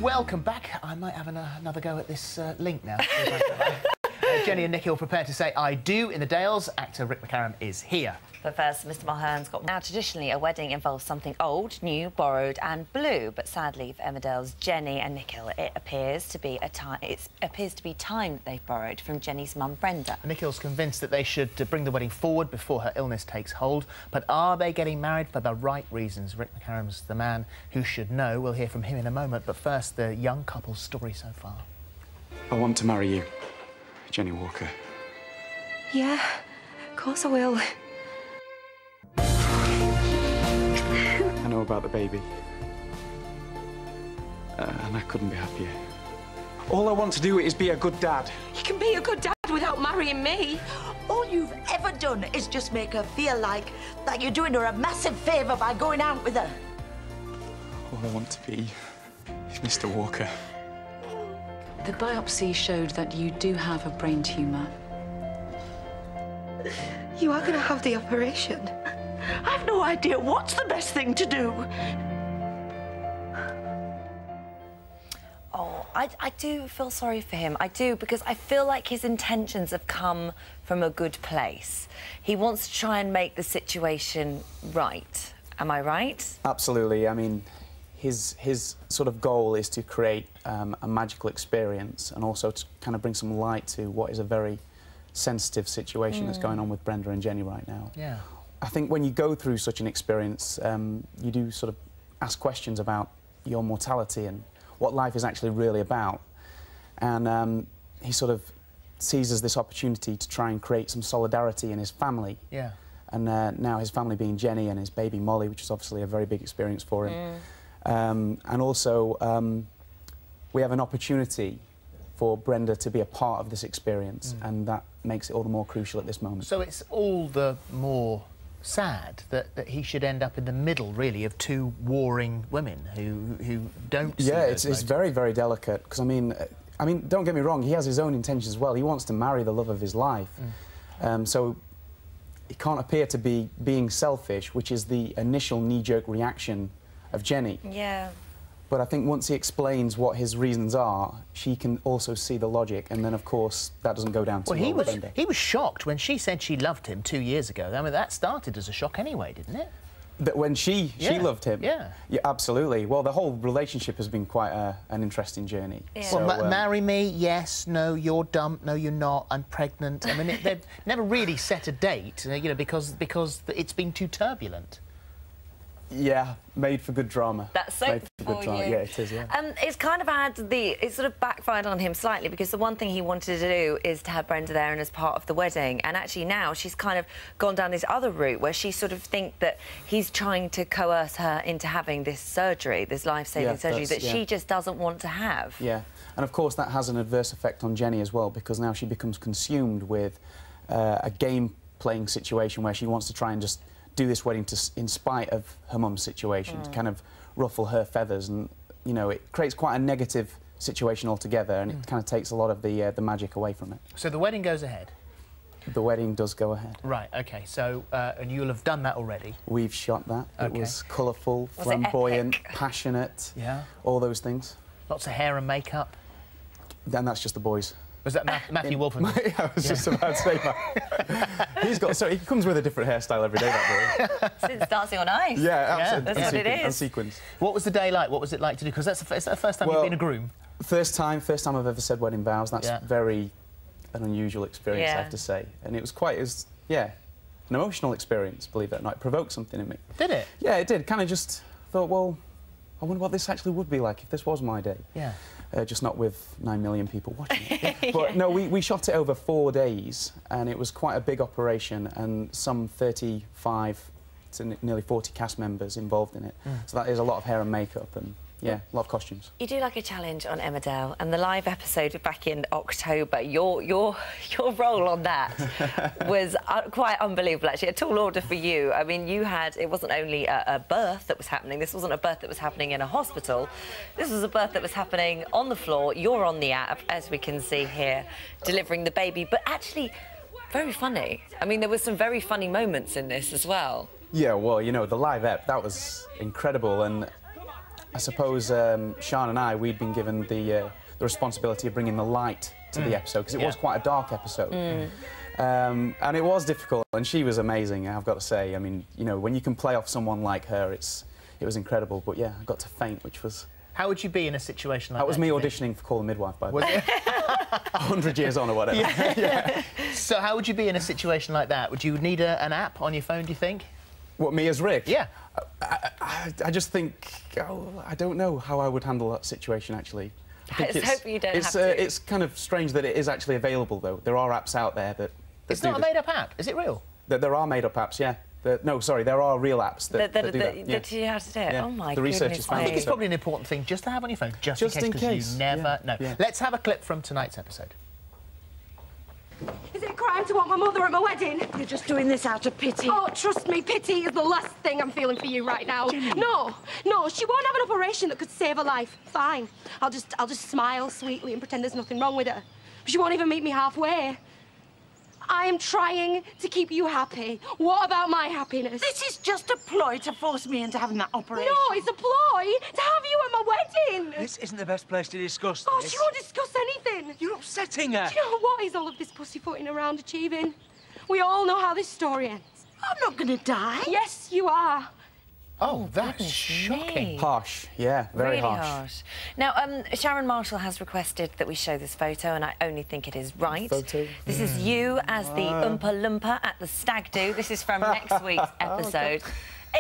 Welcome back. I might have another go at this link now. Jenny and Nikhil prepare to say I do in the Dales. Actor Rik Makarem is here. But first, Mr Mulhern's got... Now, traditionally, a wedding involves something old, new, borrowed and blue. But sadly, for Emmerdale's Jenny and Nikhil, it appears to be time that they've borrowed from Jenny's mum, Brenda. Nikhil's convinced that they should bring the wedding forward before her illness takes hold. But are they getting married for the right reasons? Rik Makarem's the man who should know. We'll hear from him in a moment. But first, the young couple's story so far. I want to marry you, Jenny Walker. Yeah, of course I will. I know about the baby. And I couldn't be happier. All I want to do is be a good dad. You can be a good dad without marrying me. All you've ever done is just make her feel like you're doing her a massive favour by going out with her. All I want to be is Mr. Walker. The biopsy showed that you do have a brain tumour. You are going to have the operation. I've no idea what's the best thing to do. Oh, I do feel sorry for him. I do, because I feel like his intentions have come from a good place. He wants to try and make the situation right. Am I right? Absolutely. I mean, his sort of goal is to create a magical experience and also to kind of bring some light to what is a very sensitive situation that's going on with Brenda and Jenny right now. Yeah. I think when you go through such an experience, you do sort of ask questions about your mortality and what life is actually really about. And he sort of seizes this opportunity to try and create some solidarity in his family. Yeah. And now his family being Jenny and his baby Molly, which is obviously a very big experience for him. And also, we have an opportunity for Brenda to be a part of this experience, and that makes it all the more crucial at this moment. So it's all the more sad that he should end up in the middle, really, of two warring women who don't see those it's very, very delicate, because, I mean, don't get me wrong, he has his own intentions as well. He wants to marry the love of his life. So he can't appear to be being selfish, which is the initial knee-jerk reaction of Jenny. Yeah. But I think once he explains what his reasons are, she can also see the logic, and then, of course, that doesn't go down too well with Brenda. He was shocked when she said she loved him 2 years ago. I mean, that started as a shock anyway, didn't it? That when she loved him? Yeah. Yeah, absolutely. Well, the whole relationship has been quite an interesting journey. Yeah. So, Well, marry me, yes, no, you're dumped, no, you're not, I'm pregnant. I mean, they've never really set a date, you know, because it's been too turbulent. Yeah, made for good drama. That's so for you. Yeah, it is, yeah. It's kind of it sort of backfired on him slightly, because the one thing he wanted to do is to have Brenda there and as part of the wedding, and actually now she's kind of gone down this other route where she sort of think that he's trying to coerce her into having this surgery, this life-saving surgery that she just doesn't want to have. Yeah, and of course that has an adverse effect on Jenny as well, because now she becomes consumed with a game-playing situation where she wants to try and just do this wedding in spite of her mum's situation, to kind of ruffle her feathers, and, you know, it creates quite a negative situation altogether, and it kind of takes a lot of the magic away from it. So the wedding goes ahead? The wedding does go ahead. Right, OK, so, and you'll have done that already? We've shot that. Okay. It was colourful, flamboyant, passionate, all those things. Lots of hair and makeup? Then that's just the boys. Was that Matthew Wolfman? I was just about to say that. He's got, so he comes with a different hairstyle every day, that boy. Since Dancing on Ice. Yeah, absolutely. That's what it is. And sequins. What was the day like? What was it like to do? Because is that the first time you've been a groom? First time I've ever said wedding vows. That's very an unusual experience, I have to say. And it was an emotional experience, believe it or not. It provoked something in me. Did it? Yeah, it did. Kind of just thought, well, I wonder what this actually would be like if this was my day. Yeah. Just not with 9 million people watching it. But no, we shot it over 4 days, and it was quite a big operation, and some 35 to nearly 40 cast members involved in it. So that is a lot of hair and makeup, and a lot of costumes. You do like a challenge on Emmerdale, and the live episode back in October, your role on that was quite unbelievable, actually. A tall order for you. I mean, it wasn't only a birth that was happening. This wasn't a birth that was happening in a hospital. This was a birth that was happening on the floor. You're on the app, as we can see here, delivering the baby. But actually, very funny. I mean, there were some very funny moments in this as well. Yeah, well, you know, the live ep, that was incredible, and I suppose Sian and I, we'd been given the responsibility of bringing the light to the episode, because it was quite a dark episode. And it was difficult, and she was amazing, I've got to say. I mean, you know, when you can play off someone like her, it was incredible. But yeah, I got to faint, which was... How would you be in a situation like that? That was me auditioning for Call the Midwife, by the way. 100 years on or whatever. Yeah. So how would you be in a situation like that? Would you need an app on your phone, do you think? What, me as Rik? Yeah. I just think... I don't know how I would handle that situation, actually. I hope you don't have to. It's kind of strange that it is actually available, though. There are apps out there that it's not a made-up app, is it real? There are made-up apps, yeah. No, sorry, there are real apps that do that. Yeah. That you have to do it? Yeah. Oh, my the researchers found I think it's probably an important thing just to have on your phone, just in case. You never know. Yeah. Let's have a clip from tonight's episode. Is it a crime to want my mother at my wedding? You're just doing this out of pity. Oh, trust me, pity is the last thing I'm feeling for you right now. No, she won't have an operation that could save her life. Fine. I'll just smile sweetly and pretend there's nothing wrong with her. But she won't even meet me halfway. I am trying to keep you happy. What about my happiness? This is just a ploy to force me into having that operation. No, it's a ploy to have you at my wedding. This isn't the best place to discuss Oh, this. she won't discuss anything. You're upsetting her. Do you know what is all of this pussyfooting around achieving? We all know how this story ends. I'm not going to die. Yes, you are. Oh, that's shocking. Harsh, yeah, very really harsh. Now, Sharon Marshall has requested that we show this photo, and I only think it is right. Photo? This is you as the Oompa Loompa at the stag do. This is from next week's episode.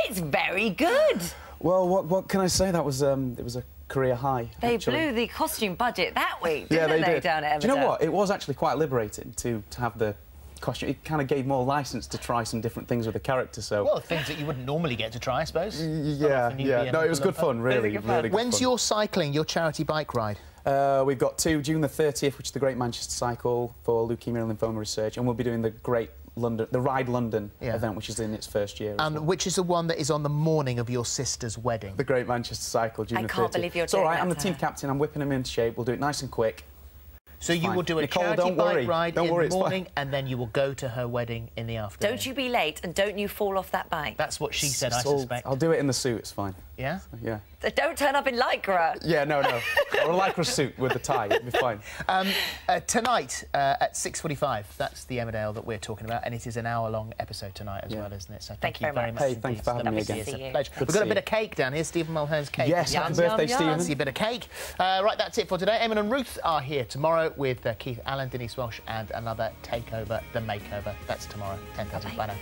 It's very good. Well, what can I say? That was it was a career high. They actually. blew the costume budget that week, Yeah, didn't they did. down at Emmerdale? Do you know what? It was actually quite liberating to have the costume. It kind of gave more licence to try some different things with the character. So well, things that you wouldn't normally get to try, I suppose. Yeah. No, it was good fun, really good fun. When's your cycling, your charity bike ride? We've got two, June the 30th, which is the Great Manchester Cycle for Leukemia and Lymphoma Research, and we'll be doing the Ride London event, which is in its first year. And which is the one that is on the morning of your sister's wedding? The Great Manchester Cycle, June the 30th. I can't believe you're It's all doing right, that I'm the to team her. captain, I'm whipping him into shape, we'll do it nice and quick. So you will do a Nicole, charity don't bike worry. ride Don't in worry, the it's morning, and then you will go to her wedding in the afternoon. Don't you be late, and don't you fall off that bike. That's what she said, I suspect. I'll do it in the suit, it's fine. Yeah? Yeah. Don't turn up in Lycra. Yeah, no. Or a Lycra suit with the tie, it'll be fine. Tonight at 6:45, that's the Emmerdale that we're talking about, and it is an hour-long episode tonight as well, isn't it? So thank you very much. Hey, thanks for having me again. It's a pleasure. We've got a bit of cake down here, Stephen Mulhern's cake. Yes, happy birthday, Stephen. See a bit of cake. Right, that's it for today. Eamon and Ruth are here tomorrow with Keith Allen, Denise Welsh, and another takeover, The Makeover. That's tomorrow, 10,000. Bye now.